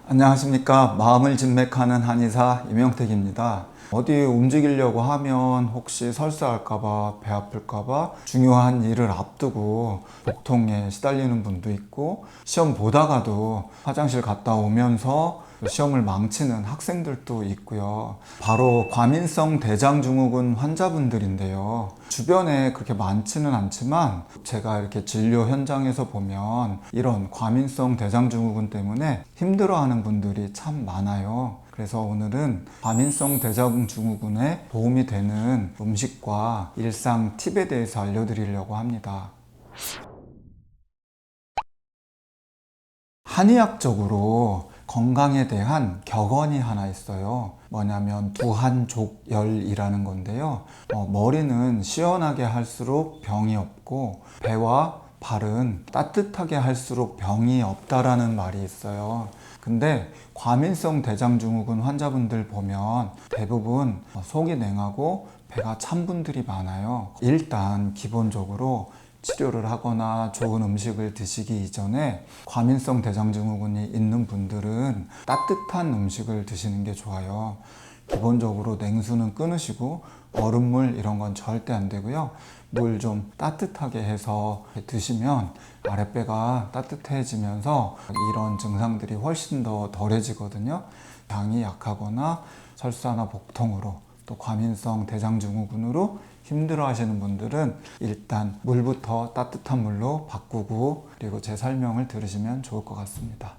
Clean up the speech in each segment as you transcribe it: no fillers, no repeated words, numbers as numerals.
안녕하십니까. 마음을 진맥하는 한의사 이명택입니다. 어디 움직이려고 하면 혹시 설사할까봐, 배 아플까봐 중요한 일을 앞두고 복통에 시달리는 분도 있고, 시험 보다가도 화장실 갔다 오면서 시험을 망치는 학생들도 있고요. 바로 과민성 대장증후군 환자분들인데요. 주변에 그렇게 많지는 않지만 제가 이렇게 진료 현장에서 보면 이런 과민성 대장증후군 때문에 힘들어하는 분들이 참 많아요. 그래서 오늘은 과민성 대장증후군에 도움이 되는 음식과 일상 팁에 대해서 알려드리려고 합니다. 한의학적으로 건강에 대한 격언이 하나 있어요. 뭐냐면 두한족열이라는 건데요. 머리는 시원하게 할수록 병이 없고 배와 발은 따뜻하게 할수록 병이 없다라는 말이 있어요. 근데 과민성 대장증후군 환자분들 보면 대부분 속이 냉하고 배가 찬 분들이 많아요. 일단 기본적으로 치료를 하거나 좋은 음식을 드시기 이전에 과민성 대장증후군이 있는 분들은 따뜻한 음식을 드시는 게 좋아요. 기본적으로 냉수는 끊으시고 얼음물 이런 건 절대 안 되고요. 물 좀 따뜻하게 해서 드시면 아랫배가 따뜻해지면서 이런 증상들이 훨씬 더 덜해지거든요. 장이 약하거나 설사나 복통으로 또 과민성 대장증후군으로 힘들어 하시는 분들은 일단 물부터 따뜻한 물로 바꾸고 그리고 제 설명을 들으시면 좋을 것 같습니다.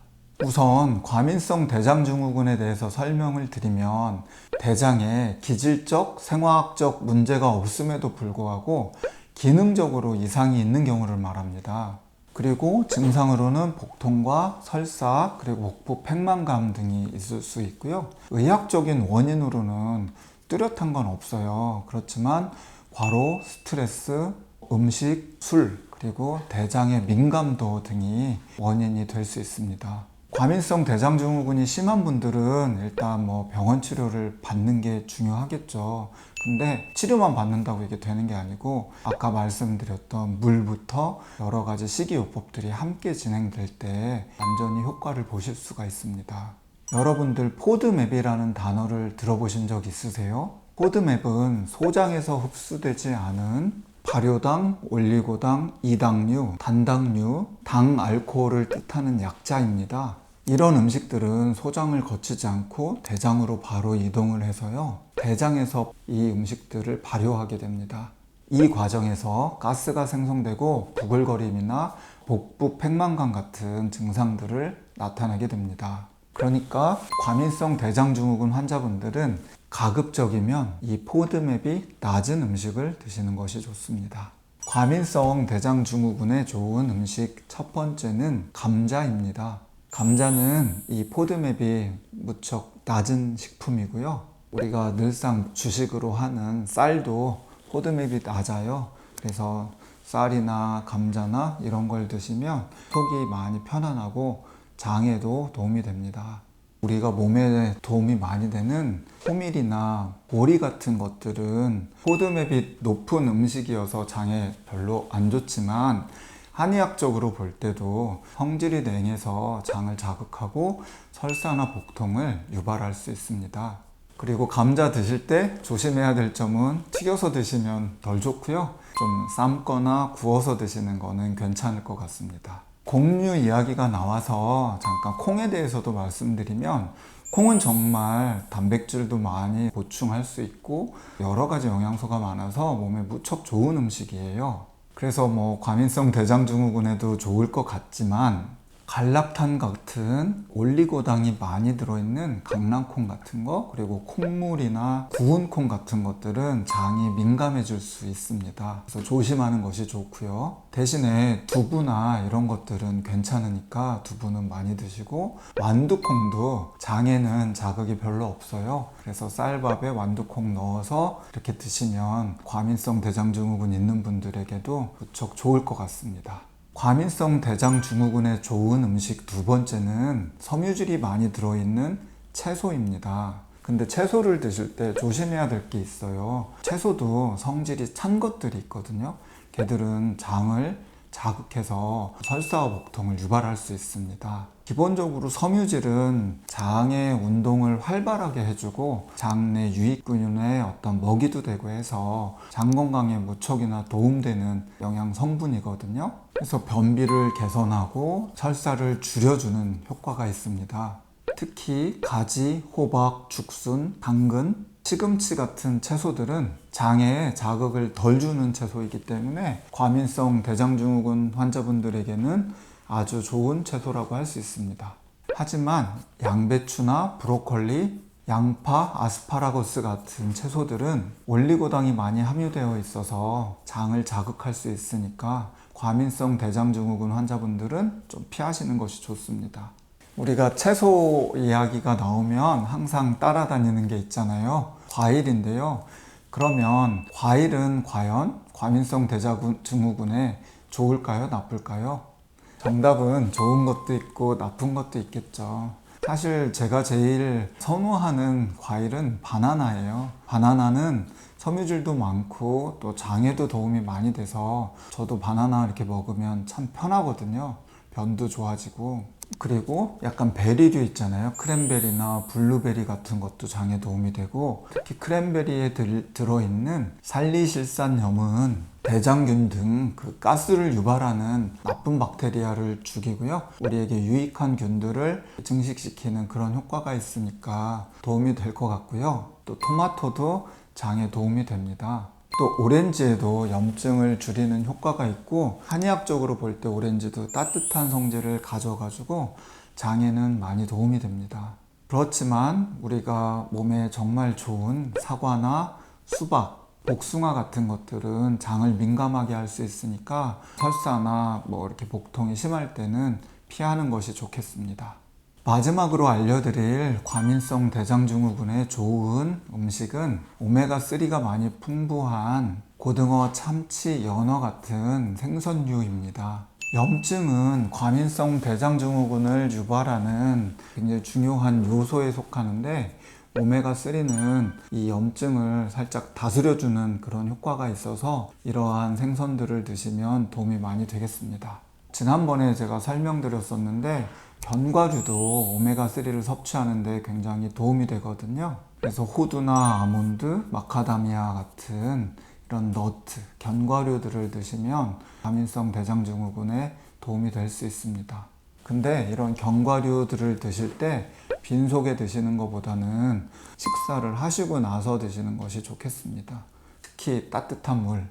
우선 과민성 대장증후군에 대해서 설명을 드리면 대장에 기질적, 생화학적 문제가 없음에도 불구하고 기능적으로 이상이 있는 경우를 말합니다. 그리고 증상으로는 복통과 설사, 그리고 복부 팽만감 등이 있을 수 있고요. 의학적인 원인으로는 뚜렷한 건 없어요. 그렇지만 과로, 스트레스, 음식, 술, 그리고 대장의 민감도 등이 원인이 될 수 있습니다. 과민성 대장증후군이 심한 분들은 일단 병원 치료를 받는 게 중요하겠죠. 근데 치료만 받는다고 이게 되는 게 아니고 아까 말씀드렸던 물부터 여러 가지 식이요법들이 함께 진행될 때 완전히 효과를 보실 수가 있습니다. 여러분들 포드맵이라는 단어를 들어보신 적 있으세요? 포드맵은 소장에서 흡수되지 않은 발효당, 올리고당, 이당류, 단당류, 당 알코올을 뜻하는 약자입니다. 이런 음식들은 소장을 거치지 않고 대장으로 바로 이동을 해서요. 대장에서 이 음식들을 발효하게 됩니다. 이 과정에서 가스가 생성되고 부글거림이나 복부 팽만감 같은 증상들을 나타내게 됩니다. 그러니까 과민성 대장증후군 환자분들은 가급적이면 이 포드맵이 낮은 음식을 드시는 것이 좋습니다. 과민성 대장증후군에 좋은 음식 첫 번째는 감자입니다. 감자는 이 포드맵이 무척 낮은 식품이고요. 우리가 늘상 주식으로 하는 쌀도 포드맵이 낮아요. 그래서 쌀이나 감자나 이런 걸 드시면 속이 많이 편안하고 장에도 도움이 됩니다. 우리가 몸에 도움이 많이 되는 호밀이나 보리 같은 것들은 포드맵이 높은 음식이어서 장에 별로 안 좋지만 한의학적으로 볼 때도 성질이 냉해서 장을 자극하고 설사나 복통을 유발할 수 있습니다. 그리고 감자 드실 때 조심해야 될 점은 튀겨서 드시면 덜 좋고요. 좀 삶거나 구워서 드시는 거는 괜찮을 것 같습니다. 곡류 이야기가 나와서 잠깐 콩에 대해서도 말씀드리면 콩은 정말 단백질도 많이 보충할 수 있고 여러 가지 영양소가 많아서 몸에 무척 좋은 음식이에요. 그래서 과민성 대장증후군에도 좋을 것 같지만 갈락탄 같은 올리고당이 많이 들어있는 강낭콩 같은 거, 그리고 콩물이나 구운 콩 같은 것들은 장이 민감해질 수 있습니다. 그래서 조심하는 것이 좋고요. 대신에 두부나 이런 것들은 괜찮으니까 두부는 많이 드시고, 완두콩도 장에는 자극이 별로 없어요. 그래서 쌀밥에 완두콩 넣어서 이렇게 드시면 과민성 대장증후군 있는 분들에게도 무척 좋을 것 같습니다. 과민성 대장증후군에 좋은 음식 두 번째는 섬유질이 많이 들어있는 채소입니다. 근데 채소를 드실 때 조심해야 될 게 있어요. 채소도 성질이 찬 것들이 있거든요. 걔들은 장을 자극해서 설사와 복통을 유발할 수 있습니다. 기본적으로 섬유질은 장의 운동을 활발하게 해주고 장내 유익균의 어떤 먹이도 되고 해서 장 건강에 무척이나 도움되는 영양 성분이거든요. 그래서 변비를 개선하고 설사를 줄여주는 효과가 있습니다. 특히 가지, 호박, 죽순, 당근, 시금치 같은 채소들은 장에 자극을 덜 주는 채소이기 때문에 과민성 대장증후군 환자분들에게는 아주 좋은 채소라고 할 수 있습니다. 하지만 양배추나 브로콜리, 양파, 아스파라거스 같은 채소들은 올리고당이 많이 함유되어 있어서 장을 자극할 수 있으니까 과민성 대장증후군 환자분들은 좀 피하시는 것이 좋습니다. 우리가 채소 이야기가 나오면 항상 따라다니는 게 있잖아요. 과일인데요. 그러면 과일은 과연 과민성 대장증후군에 좋을까요? 나쁠까요? 정답은 좋은 것도 있고 나쁜 것도 있겠죠. 사실 제가 제일 선호하는 과일은 바나나예요. 바나나는 섬유질도 많고 또 장에도 도움이 많이 돼서 저도 바나나 이렇게 먹으면 참 편하거든요. 변도 좋아지고. 그리고 약간 베리류 있잖아요. 크랜베리나 블루베리 같은 것도 장에 도움이 되고, 특히 크랜베리에 들어있는 살리실산염은 대장균 등 그 가스를 유발하는 나쁜 박테리아를 죽이고요. 우리에게 유익한 균들을 증식시키는 그런 효과가 있으니까 도움이 될 것 같고요. 또 토마토도 장에 도움이 됩니다. 또 오렌지에도 염증을 줄이는 효과가 있고, 한의학적으로 볼 때 오렌지도 따뜻한 성질을 가져가지고 장에는 많이 도움이 됩니다. 그렇지만 우리가 몸에 정말 좋은 사과나 수박, 복숭아 같은 것들은 장을 민감하게 할 수 있으니까 설사나 이렇게 복통이 심할 때는 피하는 것이 좋겠습니다. 마지막으로 알려드릴 과민성 대장증후군에 좋은 음식은 오메가3가 많이 풍부한 고등어, 참치, 연어 같은 생선류입니다. 염증은 과민성 대장증후군을 유발하는 굉장히 중요한 요소에 속하는데, 오메가3는 이 염증을 살짝 다스려주는 그런 효과가 있어서 이러한 생선들을 드시면 도움이 많이 되겠습니다. 지난번에 제가 설명드렸었는데 견과류도 오메가3를 섭취하는데 굉장히 도움이 되거든요. 그래서 호두나 아몬드, 마카다미아 같은 이런 너트, 견과류들을 드시면 과민성 대장증후군에 도움이 될 수 있습니다. 근데 이런 견과류들을 드실 때 빈속에 드시는 것보다는 식사를 하시고 나서 드시는 것이 좋겠습니다. 특히 따뜻한 물,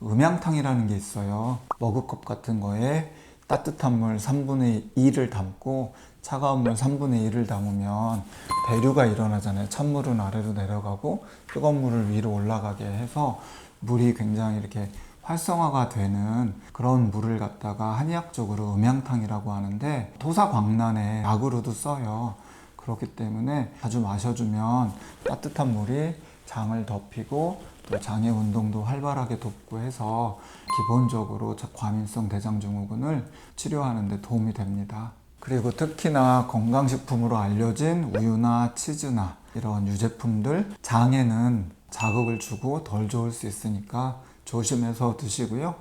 음양탕이라는 게 있어요. 머그컵 같은 거에 따뜻한 물 3분의 2를 담고 차가운 물 3분의 1을 담으면 대류가 일어나잖아요. 찬물은 아래로 내려가고 뜨거운 물을 위로 올라가게 해서 물이 굉장히 이렇게 활성화가 되는 그런 물을 갖다가 한의학적으로 음양탕이라고 하는데, 토사광란의 약으로도 써요. 그렇기 때문에 자주 마셔주면 따뜻한 물이 장을 덮이고 또 장의 운동도 활발하게 돕고 해서 기본적으로 과민성 대장증후군을 치료하는 데 도움이 됩니다. 그리고 특히나 건강식품으로 알려진 우유나 치즈나 이런 유제품들, 장에는 자극을 주고 덜 좋을 수 있으니까 조심해서 드시고요.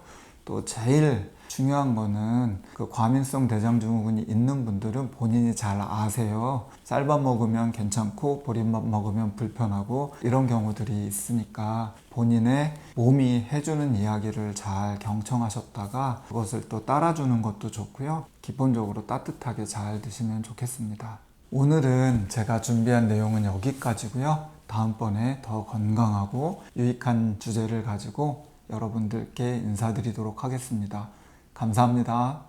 또 제일 중요한 거는 그 과민성 대장증후군이 있는 분들은 본인이 잘 아세요. 쌀밥 먹으면 괜찮고 보리밥 먹으면 불편하고 이런 경우들이 있으니까 본인의 몸이 해주는 이야기를 잘 경청하셨다가 그것을 또 따라주는 것도 좋고요. 기본적으로 따뜻하게 잘 드시면 좋겠습니다. 오늘은 제가 준비한 내용은 여기까지고요. 다음번에 더 건강하고 유익한 주제를 가지고 여러분들께 인사드리도록 하겠습니다. 감사합니다.